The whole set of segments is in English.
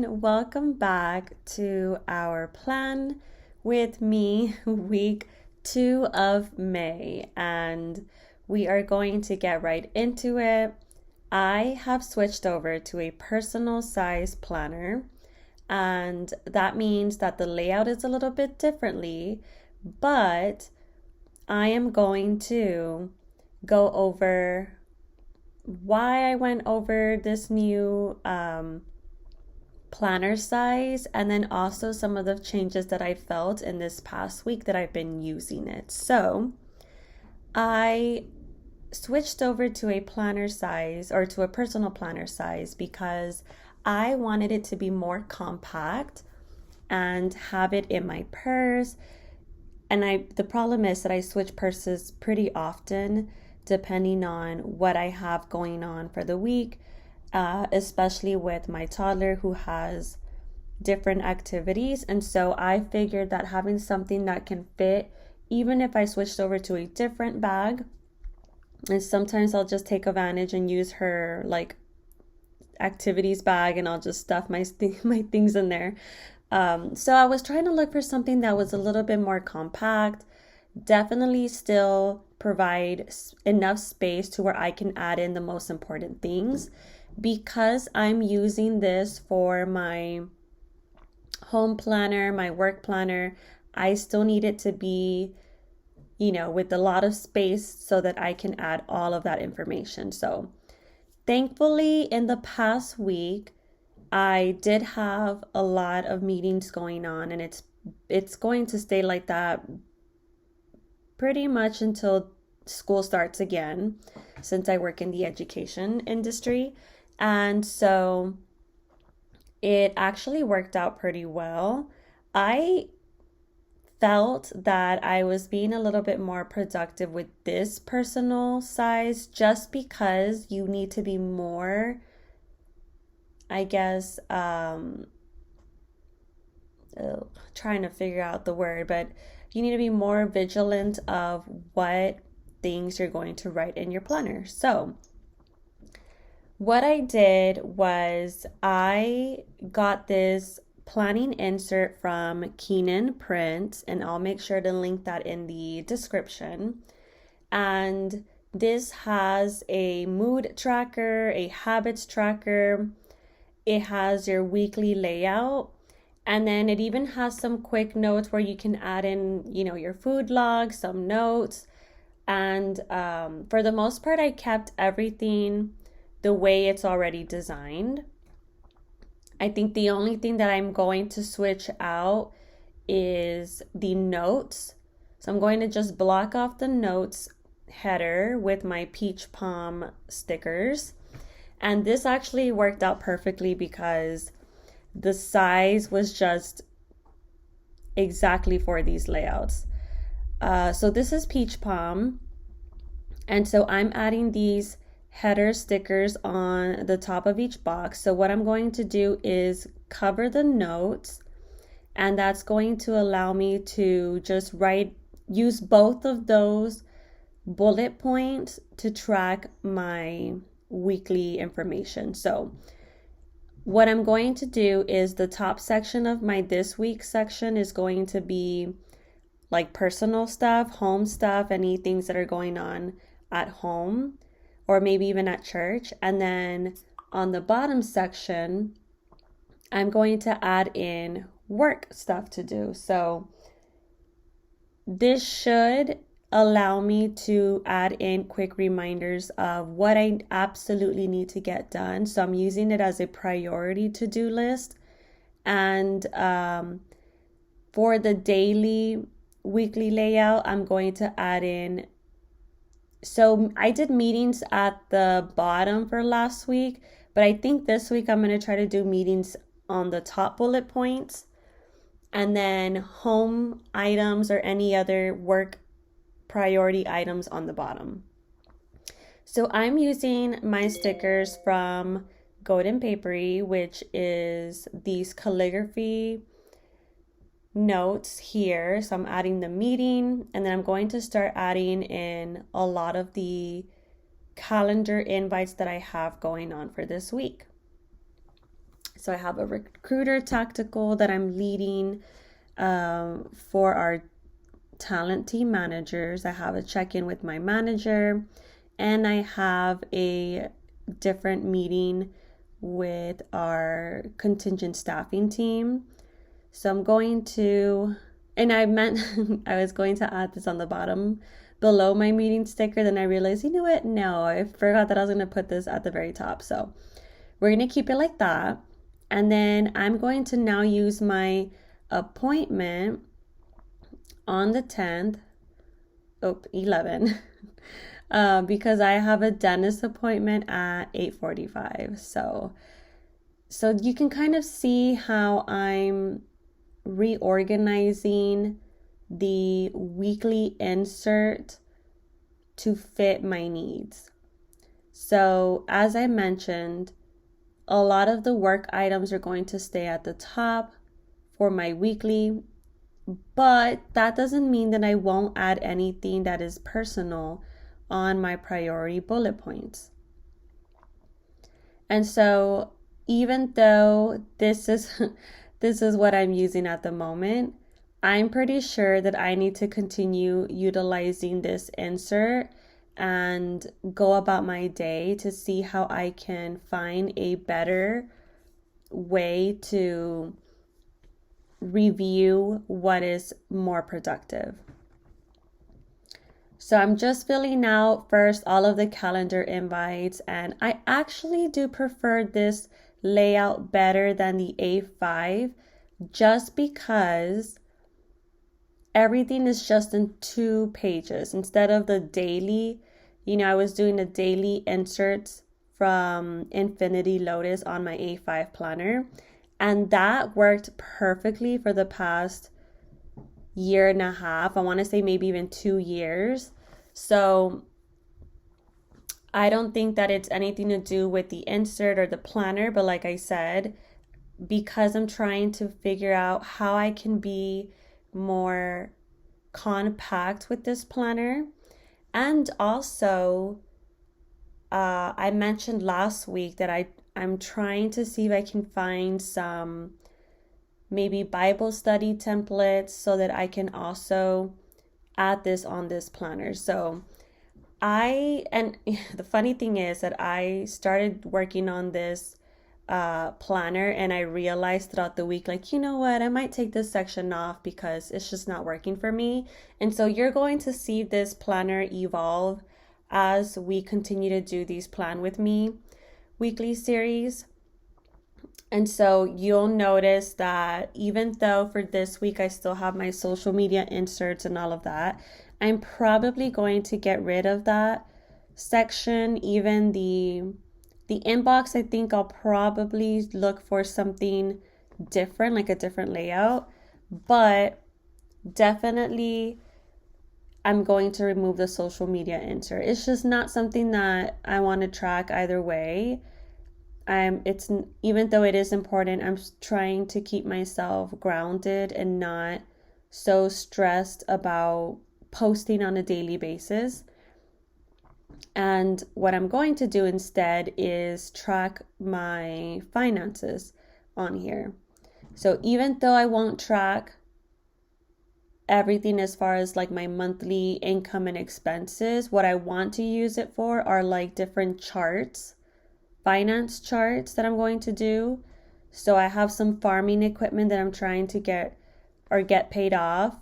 everyone. Welcome back to our Plan with Me week 2 of May, and we are going to get right into it. I have switched over to a personal size planner, and that means that the layout is a little bit differently, but I am going to go over why I went over this new planner size, and then also some of the changes that I felt in this past week that I've been using it. So I switched over to a planner size, or to a personal planner size, because I wanted it to be more compact and have it in my purse. And the problem is that I switch purses pretty often depending on what I have going on for the week, especially with my toddler who has different activities. And so I figured that having something that can fit, even if I switched over to a different bag, and sometimes I'll just take advantage and use her like activities bag, and I'll just stuff my things in there. So I was trying to look for something that was a little bit more compact, definitely still provide enough space to where I can add in the most important things. Because I'm using this for my home planner, my work planner, I still need it to be, with a lot of space so that I can add all of that information. So thankfully, in the past week, I did have a lot of meetings going on, and it's going to stay like that pretty much until school starts again, since I work in the education industry. And so it actually worked out pretty well. I felt that I was being a little bit more productive with this personal size, just because you need to be more, I guess, trying to figure out the word, but you need to be more vigilant of what things you're going to write in your planner. So what I did was I got this planning insert from Keenan Print, and I'll make sure to link that in the description. And this has a mood tracker, a habits tracker. It has your weekly layout. And then it even has some quick notes where you can add in, your food log, some notes. And for the most part, I kept everything the way it's already designed. I think the only thing that I'm going to switch out is the notes. So I'm going to just block off the notes header with my peach palm stickers. And this actually worked out perfectly because the size was just exactly for these layouts. So this is peach palm. And so I'm adding these header stickers on the top of each box. So what I'm going to do is cover the notes, and that's going to allow me to just use both of those bullet points to track my weekly information. So what I'm going to do is the top section of my this week section is going to be like personal stuff, home stuff, any things that are going on at home or maybe even at church. And then on the bottom section, I'm going to add in work stuff to do. So this should allow me to add in quick reminders of what I absolutely need to get done. So I'm using it as a priority to-do list. And for the daily, weekly layout, I'm going to add in. So I did meetings at the bottom for last week, but I think this week I'm going to try to do meetings on the top bullet points, and then home items or any other work priority items on the bottom. So I'm using my stickers from Golden Papery, which is these calligraphy notes here. So I'm adding the meeting, and then I'm going to start adding in a lot of the calendar invites that I have going on for this week. So I have a recruiter tactical that I'm leading for our talent team managers. I have a check-in with my manager, and I have a different meeting with our contingent staffing team. So I'm going to, and I meant I was going to add this on the bottom below my meeting sticker. Then I realized, you know what? No, I forgot that I was going to put this at the very top. So we're going to keep it like that. And then I'm going to now use my appointment on the 10th, 11, because I have a dentist appointment at 8:45. So you can kind of see how I'm reorganizing the weekly insert to fit my needs. So as I mentioned, a lot of the work items are going to stay at the top for my weekly, but that doesn't mean that I won't add anything that is personal on my priority bullet points. And so even though this is what I'm using at the moment, I'm pretty sure that I need to continue utilizing this insert and go about my day to see how I can find a better way to review what is more productive. So I'm just filling out first all of the calendar invites, and I actually do prefer this layout better than the A5 just because everything is just in 2 pages instead of the daily. I was doing the daily inserts from Infinity Lotus on my A5 planner, and that worked perfectly for the past year and a half. I want to say maybe even 2 years. So I don't think that it's anything to do with the insert or the planner, but like I said, because I'm trying to figure out how I can be more compact with this planner. And also, I mentioned last week that I'm trying to see if I can find some maybe Bible study templates so that I can also add this on this planner. So and the funny thing is that I started working on this planner, and I realized throughout the week, like, you know what, I might take this section off because it's just not working for me. And so you're going to see this planner evolve as we continue to do these Plan With Me weekly series. And so you'll notice that even though for this week I still have my social media inserts and all of that, I'm probably going to get rid of that section. Even the inbox, I think I'll probably look for something different, like a different layout. But definitely I'm going to remove the social media insert. It's just not something that I want to track either way. It's, even though it is important, I'm trying to keep myself grounded and not so stressed about posting on a daily basis. And what I'm going to do instead is track my finances on here. So even though I won't track everything as far as like my monthly income and expenses, what I want to use it for are like different charts, finance charts that I'm going to do. So I have some farming equipment that I'm trying to get paid off.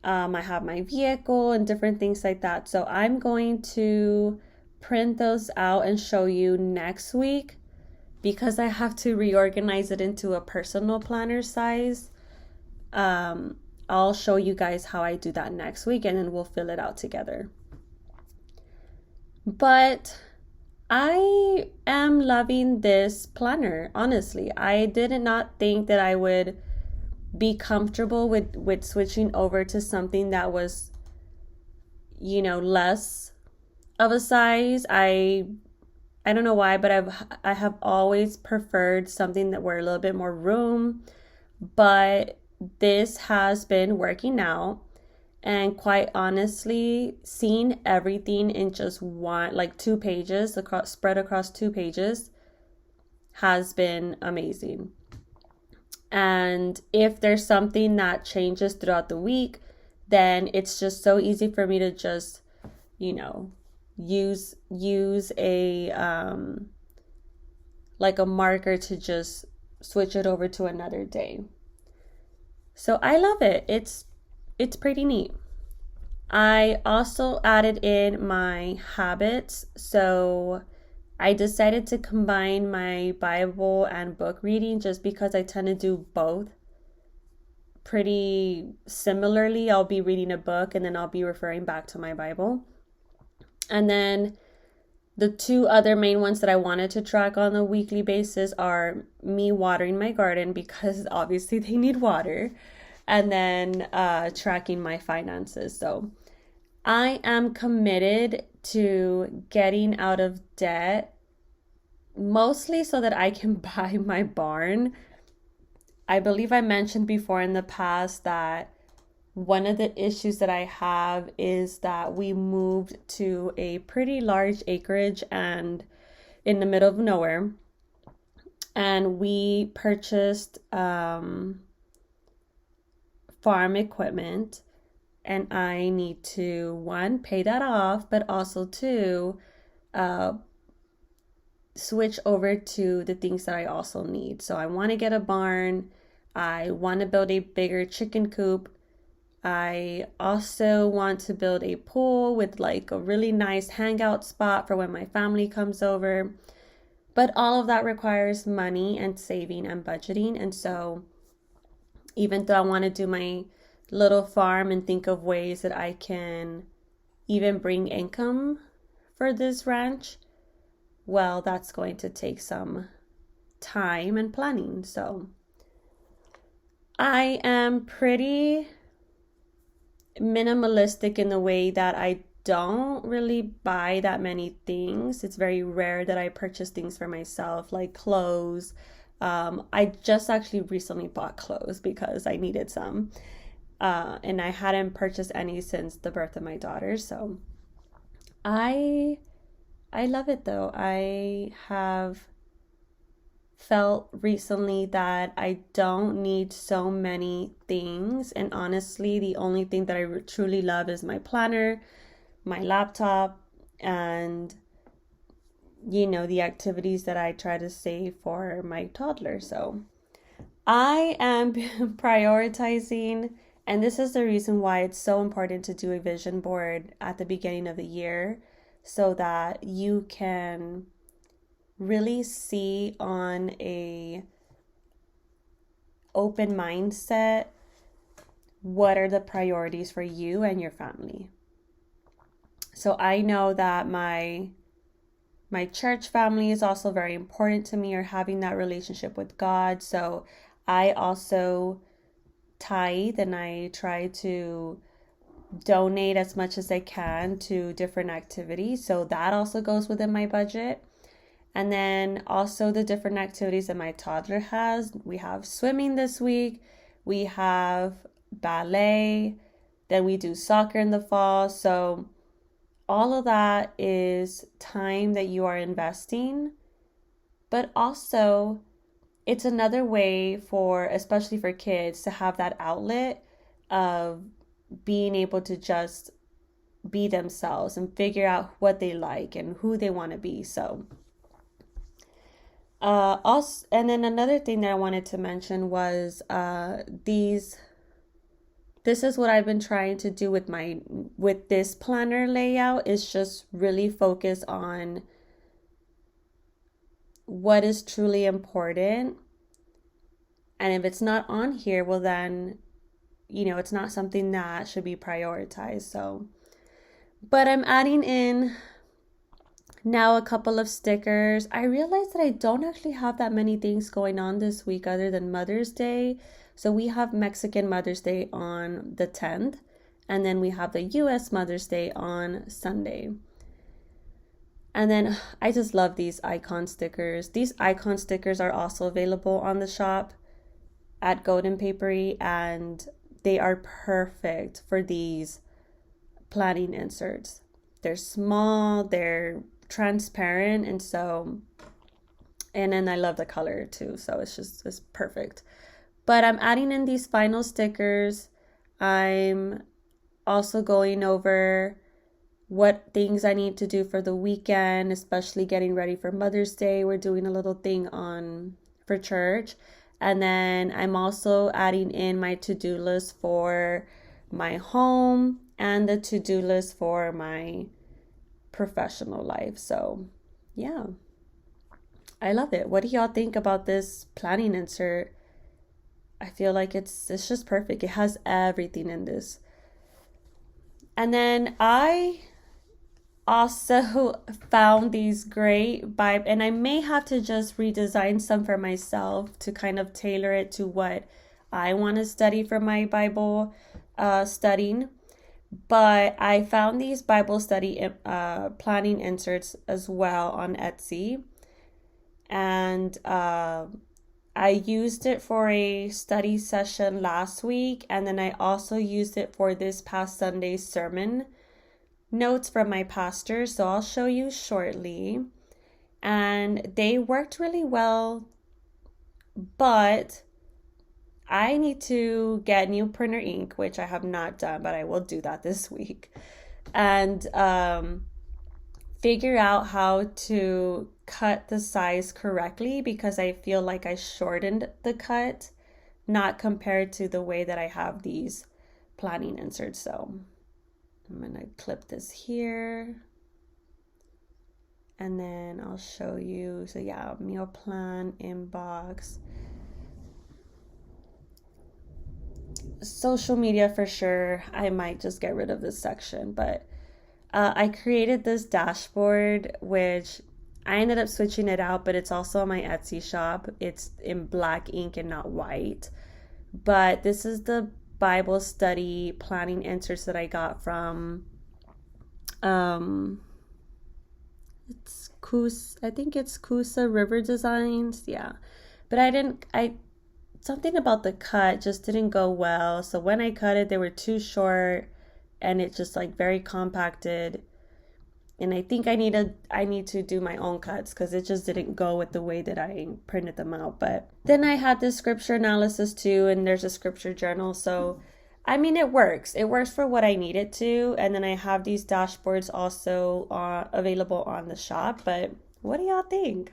I have my vehicle and different things like that. So I'm going to print those out and show you next week because I have to reorganize it into a personal planner size. I'll show you guys how I do that next week, and then we'll fill it out together. But I am loving this planner, honestly. I did not think that I would be comfortable with switching over to something that was, less of a size. I don't know why, but I have always preferred something that were a little bit more room, but this has been working out. And quite honestly, seeing everything in just 2 pages spread across 2 pages has been amazing. And if there's something that changes throughout the week, then it's just so easy for me to just, you know, use a like a marker to just switch it over to another day. So I love it. It's pretty neat. I also added in my habits. So I decided to combine my Bible and book reading just because I tend to do both pretty similarly. I'll be reading a book and then I'll be referring back to my Bible. And then the two other main ones that I wanted to track on a weekly basis are me watering my garden because obviously they need water, and then tracking my finances. So I am committed to getting out of debt, mostly so that I can buy my barn. I believe I mentioned before in the past that one of the issues that I have is that we moved to a pretty large acreage and in the middle of nowhere, and we purchased farm equipment, and I need to, one, pay that off, but also two, switch over to the things that I also need. So I want to get a barn. I want to build a bigger chicken coop. I also want to build a pool with like a really nice hangout spot for when my family comes over. But all of that requires money and saving and budgeting. And so even though I want to do my little farm and think of ways that I can even bring income for this ranch, well, that's going to take some time and planning. So I am pretty minimalistic in the way that I don't really buy that many things. It's very rare that I purchase things for myself, like clothes. I just actually recently bought clothes because I needed some. And I hadn't purchased any since the birth of my daughter. So I love it though. I have felt recently that I don't need so many things. And honestly, the only thing that I truly love is my planner, my laptop, and, the activities that I try to save for my toddler. So I am prioritizing, and this is the reason why it's so important to do a vision board at the beginning of the year so that you can really see on a open mindset what are the priorities for you and your family. So I know that my church family is also very important to me, or having that relationship with God. So I also tithe and I try to donate as much as I can to different activities. So that also goes within my budget. And then also the different activities that my toddler has. We have swimming this week. We have ballet. Then we do soccer in the fall. So all of that is time that you are investing. But also it's another way for, especially for kids, to have that outlet of being able to just be themselves and figure out what they like and who they want to be. So also, and then another thing that I wanted to mention was this is what I've been trying to do with this planner layout, is just really focus on what is truly important. And if it's not on here, well then, it's not something that should be prioritized. So, but I'm adding in now a couple of stickers. I realized that I don't actually have that many things going on this week other than Mother's Day. So we have Mexican Mother's Day on the 10th, and then we have the US Mother's Day on Sunday. And then I just love these icon stickers. These icon stickers are also available on the shop at Golden Papery, and they are perfect for these planning inserts. They're small, they're transparent, and so And then I love the color too, so it's perfect. But I'm adding in these final stickers. I'm also going over what things I need to do for the weekend, especially getting ready for Mother's Day. We're doing a little thing on for church. And then I'm also adding in my to-do list for my home and the to-do list for my professional life. So, yeah. I love it. What do y'all think about this planning insert? I feel like it's just perfect. It has everything in this. And then I also found these great Bible, and I may have to just redesign some for myself to kind of tailor it to what I want to study for my Bible studying. But I found these Bible study planning inserts as well on Etsy. And I used it for a study session last week, and then I also used it for this past Sunday's sermon notes from my pastor. So I'll show you shortly. And they worked really well, but I need to get new printer ink, which I have not done, but I will do that this week. And figure out how to cut the size correctly, because I feel like I shortened the cut, not compared to the way that I have these planning inserts. So I'm gonna clip this here, and then I'll show you. So yeah, meal plan, inbox, social media for sure. I might just get rid of this section, but I created this dashboard, which I ended up switching it out, but it's also on my Etsy shop. It's in black ink and not white. But this is the Bible study planning inserts that I got from it's I think it's Kusa River Designs. Yeah. But something about the cut just didn't go well. So when I cut it, they were too short, and it just like very compacted. And I think I need to do my own cuts, because it just didn't go with the way that I printed them out. But then I had this scripture analysis too, and there's a scripture journal. So I mean, it works. It works for what I need it to. And then I have these dashboards also available on the shop. But what do y'all think?